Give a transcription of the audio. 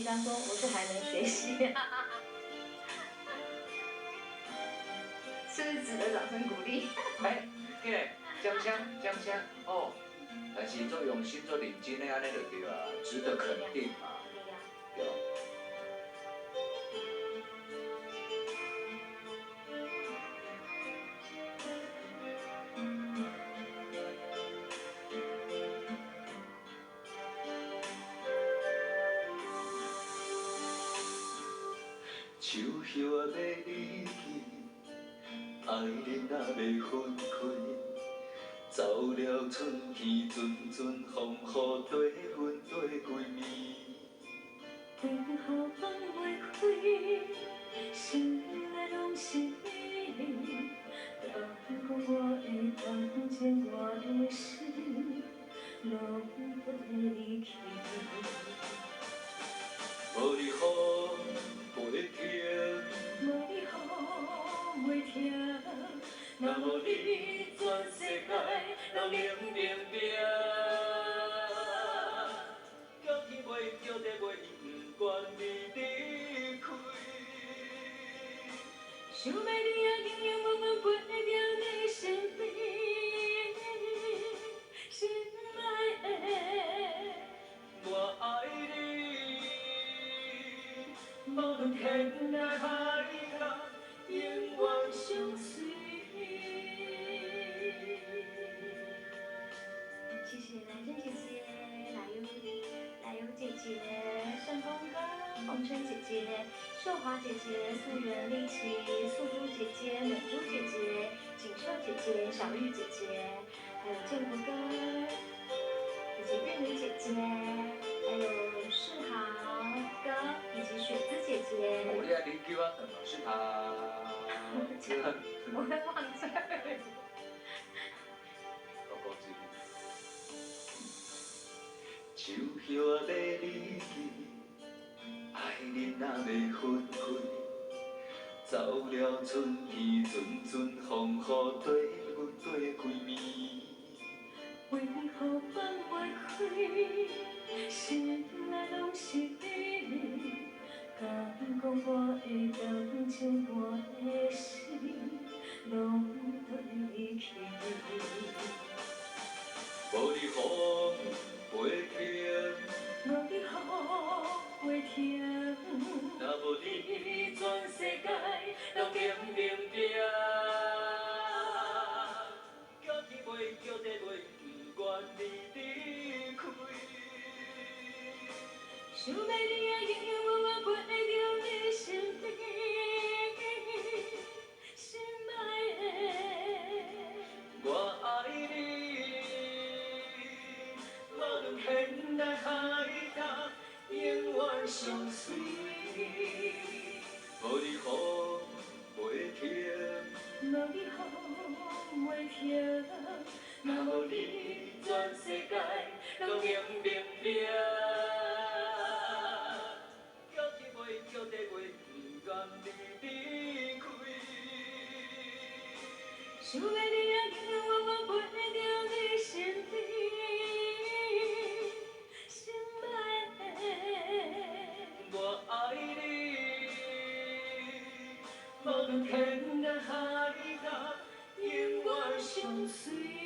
他说我是还能学习，是不是值得掌声鼓励？哎，起来，奖项奖项哦，但是做用心做认真的安尼就对啊，值得肯定嘛，对。树叶要离去，爱人若要分开，走了春天，阵阵风雨跟阮跟几暝。为何放袂开？心内拢是你，敢讲我会当将我的心拢不离去？无你雨袂停，无你雨袂停，若无你，全世界都冷冰冰。叫天袂，叫地袂，不愿你离开。想要你啊，永永远远陪在你身边，心爱的，我爱你，无论天涯海角，永远相随。谢谢蓝珍姐姐、奶油姐姐、顺风哥、红春姐姐、秀华姐姐、素媛丽琪、素珠姐姐、美珠姐姐、锦绣姐姐、小玉姐姐，还有建国哥，以及玉玲姐姐，还有世豪哥，以及雪子姐姐。我俩邻居啊，是他。我会忘记。树叶要离去，爱人若要分开，走了春天，阵阵风雨跟阮跟几暝。为何放袂开？心内拢是你，敢讲我会当将我的心拢对离去？无你雨袂停，无你雨袂停，若无你，全世界拢冷冰冰。叫天袂，叫地袂，不愿你离开。想要你啊，永永远远陪在你身边，心爱的，我爱你，无论天涯海角，永远相随。无你雨袂停，无你雨袂停，若无你，全世界拢冷冰冰。叫天袂，叫地袂，不愿你离开。想要你啊，永永远远陪在你身边，心爱的，我爱你，无论天涯海角，永远相随。